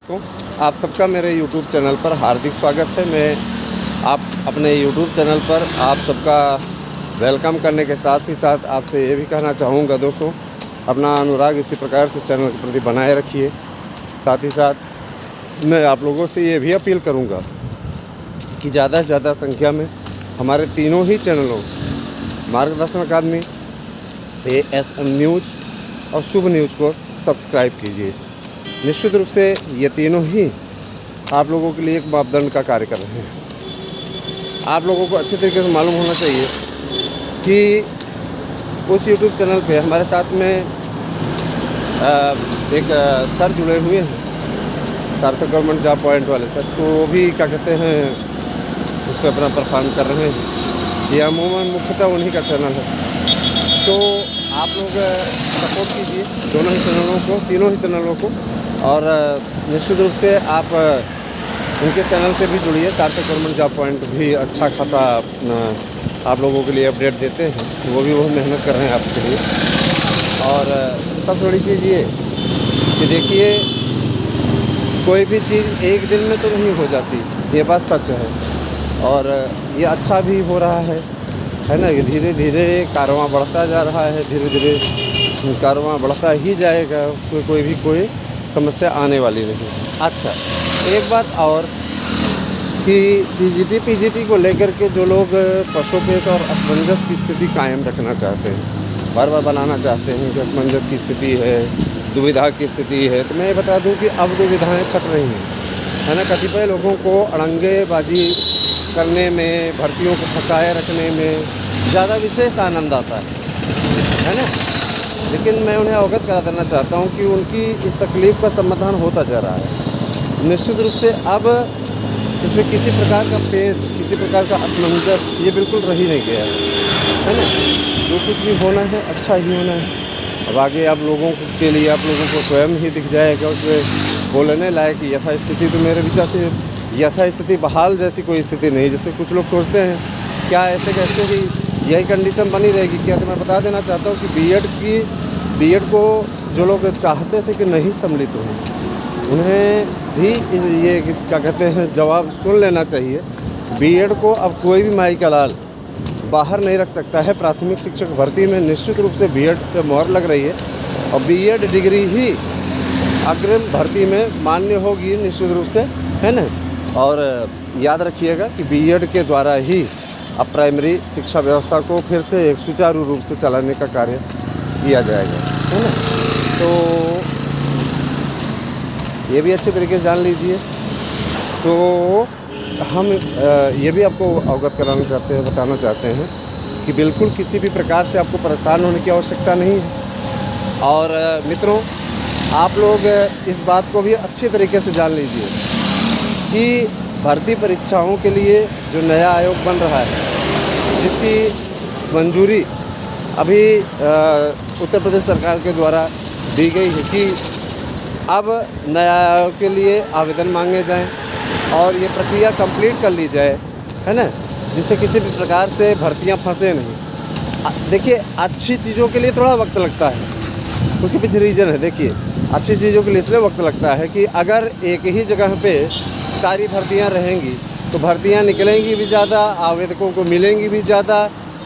तो आप सबका मेरे YouTube चैनल पर हार्दिक स्वागत है। मैं आप अपने YouTube चैनल पर आप सबका वेलकम करने के साथ ही साथ आपसे ये भी कहना चाहूँगा दोस्तों, अपना अनुराग इसी प्रकार से चैनल के प्रति बनाए रखिए। साथ ही साथ मैं आप लोगों से ये भी अपील करूँगा कि ज़्यादा से ज़्यादा संख्या में हमारे तीनों ही चैनलों मार्गदर्शन अकादमी, ASM न्यूज़ और शुभ न्यूज़ को सब्सक्राइब कीजिए। निश्चित रूप से ये तीनों ही आप लोगों के लिए एक मापदंड का कार्य कर रहे हैं। आप लोगों को अच्छे तरीके से मालूम होना चाहिए कि उस YouTube चैनल पे हमारे साथ में एक सर जुड़े हुए हैं, सार्थक गवर्नमेंट जॉब पॉइंट वाले सर, तो वो भी क्या कहते हैं उस पर अपना परफॉर्म कर रहे हैं। ये अमूमन मुख्यतः उन्हीं का चैनल है, तो आप लोग सपोर्ट कीजिए दोनों ही चैनलों को, तीनों ही चैनलों को। और निश्चित रूप से आप उनके चैनल से भी जुड़िए। सार्थक गवर्नमेंट जॉब पॉइंट भी अच्छा खासा आप लोगों के लिए अपडेट देते हैं, वो भी बहुत मेहनत कर रहे हैं आपके लिए। और सबसे बड़ी चीज़ ये कि देखिए, कोई भी चीज़ एक दिन में तो नहीं हो जाती, ये बात सच है। और ये अच्छा भी हो रहा है ना। ये धीरे धीरे कारवां बढ़ता जा रहा है, धीरे धीरे कारवां बढ़ता ही जाएगा, उसमें कोई समस्या आने वाली नहीं। अच्छा, एक बात और कि TGT PGT को लेकर के जो लोग पशुपेश और असमंजस की स्थिति कायम रखना चाहते हैं, बार बार बनाना चाहते हैं कि असमंजस की स्थिति है, दुविधा की स्थिति है, तो मैं बता दूं कि अब दुविधाएं छट रही हैं, है ना। कतिपय लोगों को अड़ंगेबाजी करने में, भर्तियों को फंसाए रखने में ज़्यादा विशेष आनंद आता है ना। लेकिन मैं उन्हें अवगत करा देना चाहता हूं कि उनकी इस तकलीफ़ का समाधान होता जा रहा है। निश्चित रूप से अब इसमें किसी प्रकार का पेच, किसी प्रकार का असमंजस ये बिल्कुल रह ही नहीं गया है ना। जो कुछ भी होना है अच्छा ही होना है। अब आगे आप लोगों के लिए आप लोगों को स्वयं ही दिख जाएगा उसमें बोलने लायक यथास्थिति। तो मेरे विचार से यथास्थिति बहाल जैसी कोई स्थिति नहीं। जैसे कुछ लोग सोचते हैं क्या ऐसे कैसे ही यही कंडीशन बनी रहेगी क्या, तो मैं बता देना चाहता हूँ कि बीएड को जो लोग चाहते थे कि नहीं सम्मिलित हो, उन्हें भी ये क्या कहते हैं जवाब सुन लेना चाहिए। बीएड को अब कोई भी माई का लाल बाहर नहीं रख सकता है। प्राथमिक शिक्षक भर्ती में निश्चित रूप से बीएड पे मोहर लग रही है और बीएड डिग्री ही अग्रिम भर्ती में मान्य होगी निश्चित रूप से, है ना। और याद रखिएगा कि बीएड के द्वारा ही अब प्राइमरी शिक्षा व्यवस्था को फिर से एक सुचारू रूप से चलाने का कार्य किया जाएगा, है ना। तो ये भी अच्छे तरीके से जान लीजिए। तो हम ये भी आपको अवगत कराना चाहते हैं, बताना चाहते हैं कि बिल्कुल किसी भी प्रकार से आपको परेशान होने की आवश्यकता नहीं है। और मित्रों, आप लोग इस बात को भी अच्छे तरीके से जान लीजिए कि भर्ती परीक्षाओं के लिए जो नया आयोग बन रहा है, जिसकी मंजूरी अभी उत्तर प्रदेश सरकार के द्वारा दी गई है कि अब नया आयोग के लिए आवेदन मांगे जाएं और ये प्रक्रिया कंप्लीट कर ली जाए, है ना, जिससे किसी भी प्रकार से भर्तियां फंसे नहीं। देखिए, अच्छी चीज़ों के लिए थोड़ा वक्त लगता है, उसके पीछे रीज़न है। देखिए, अच्छी चीज़ों के लिए इसलिए वक्त लगता है कि अगर एक ही जगह पे सारी भर्तियां रहेंगी तो भर्तियां निकलेंगी भी ज़्यादा, आवेदकों को मिलेंगी भी ज़्यादा,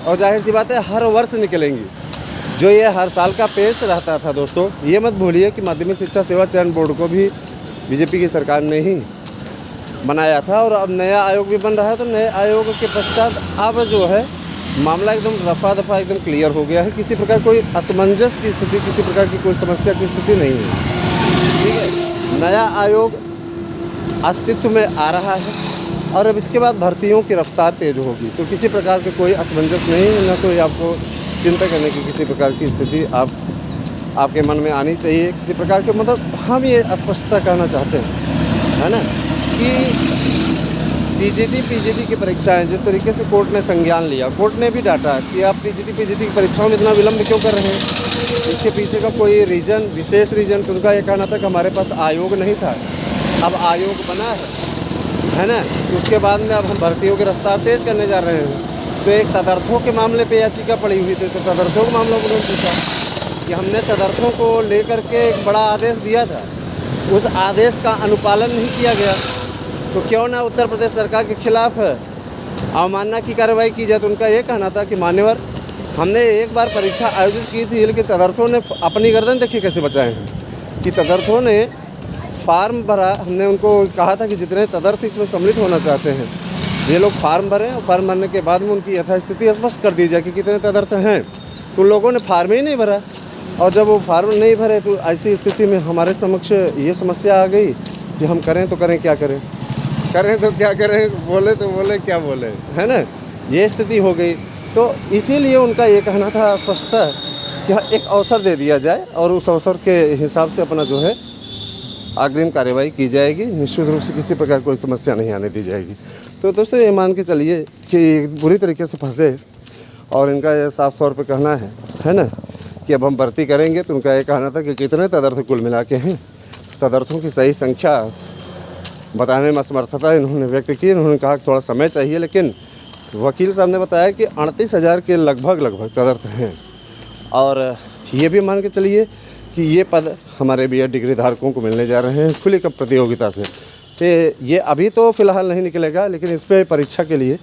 और जाहिर सी बात है हर वर्ष निकलेंगी। जो ये हर साल का पेच रहता था दोस्तों, ये मत भूलिए कि माध्यमिक शिक्षा सेवा चयन बोर्ड को भी बीजेपी की सरकार ने ही बनाया था, और अब नया आयोग भी बन रहा है। तो नए आयोग के पश्चात अब जो है मामला एकदम रफा दफा एकदम क्लियर हो गया है। किसी प्रकार कोई असमंजस की स्थिति, किसी प्रकार की कोई समस्या की स्थिति नहीं है, ठीक है। नया आयोग अस्तित्व में आ रहा है और अब इसके बाद भर्तियों की रफ्तार तेज होगी, तो किसी प्रकार के कोई असमंजस नहीं है, ना कोई आपको चिंता करने की किसी प्रकार की स्थिति आपके मन में आनी चाहिए किसी प्रकार के। मतलब हम ये स्पष्टता कहना चाहते हैं, है ना, कि TGT PGT की परीक्षाएं जिस तरीके से कोर्ट ने संज्ञान लिया, कोर्ट ने भी डाटा कि आप TGT PGT की परीक्षाओं में इतना विलम्ब क्यों कर रहे हैं। इसके पीछे का कोई रीज़न, विशेष रीज़न, तो उनका ये कहना था कि हमारे पास आयोग नहीं था, अब आयोग बना है ना। तो उसके बाद में अब हम भर्तियों की रफ्तार तेज़ करने जा रहे हैं। तो एक तदर्थों के मामले पे याचिका पड़ी हुई थी, तो तदर्थों के मामलों को उन्होंने पूछा कि हमने तदर्थों को लेकर के एक बड़ा आदेश दिया था उस आदेश का अनुपालन नहीं किया गया तो क्यों ना उत्तर प्रदेश सरकार के खिलाफ अवमानना की कार्रवाई की जाए। तो उनका ये कहना था कि मान्यवर, हमने एक बार परीक्षा आयोजित की थी, लेकिन तदर्थों ने अपनी गर्दन देखिए कैसे बचाए हैं कि तदर्थों ने फार्म भरा। हमने उनको कहा था कि जितने तदर्थ इसमें सम्मिलित होना चाहते हैं ये लोग फार्म भरें, और फार्म भरने के बाद में उनकी यथास्थिति स्पष्ट कर दी जाए कि कितने तदर्थ हैं। तो लोगों ने फार्म ही नहीं भरा, और जब वो फार्म नहीं भरे तो ऐसी स्थिति में हमारे समक्ष ये समस्या आ गई कि हम करें तो करें क्या करें, करें तो क्या करें, बोले तो बोले क्या बोले, है ना, ये स्थिति हो गई। तो इसीलिए उनका ये कहना था स्पष्टता कि एक अवसर दे दिया जाए और उस अवसर के हिसाब से अपना जो है अग्रिम कार्रवाई की जाएगी, निश्चित रूप से किसी प्रकार कोई समस्या नहीं आने दी जाएगी। तो दोस्तों ये मान के चलिए कि बुरी तरीके से फंसे, और इनका ये साफ तौर पे कहना है ना कि अब हम भर्ती करेंगे। तो उनका ये कहना था कि कितने तदर्थ कुल मिला के हैं, तदर्थों की सही संख्या बताने में असमर्थता इन्होंने व्यक्त की। इन्होंने कहा कि थोड़ा समय चाहिए, लेकिन वकील साहब ने बताया कि 38,000 के लगभग तदर्थ हैं। और ये भी मान के चलिए कि ये पद हमारे बीएड डिग्री धारकों को मिलने जा रहे हैं खुली कब प्रतियोगिता से। तो ये अभी तो फ़िलहाल नहीं निकलेगा, लेकिन इस पर परीक्षा के लिए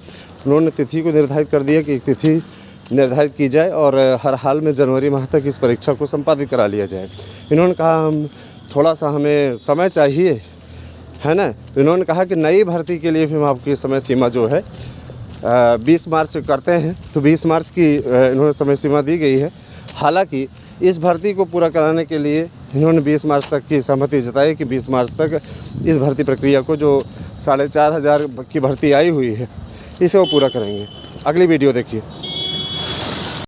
उन्होंने तिथि को निर्धारित कर दिया कि एक तिथि निर्धारित की जाए और हर हाल में जनवरी माह तक इस परीक्षा को संपादित करा लिया जाए। इन्होंने कहा हम थोड़ा सा हमें समय चाहिए, है ना। तो इन्होंने कहा कि नई भर्ती के लिए भी हम आपकी समय सीमा जो है 20 मार्च करते हैं। तो 20 मार्च की इन्होंने समय सीमा दी गई है। हालांकि इस भर्ती को पूरा कराने के लिए इन्होंने 20 मार्च तक की सहमति जताई कि 20 मार्च तक इस भर्ती प्रक्रिया को जो 4,500 की भर्ती आई हुई है इसे वो पूरा करेंगे। अगली वीडियो देखिए।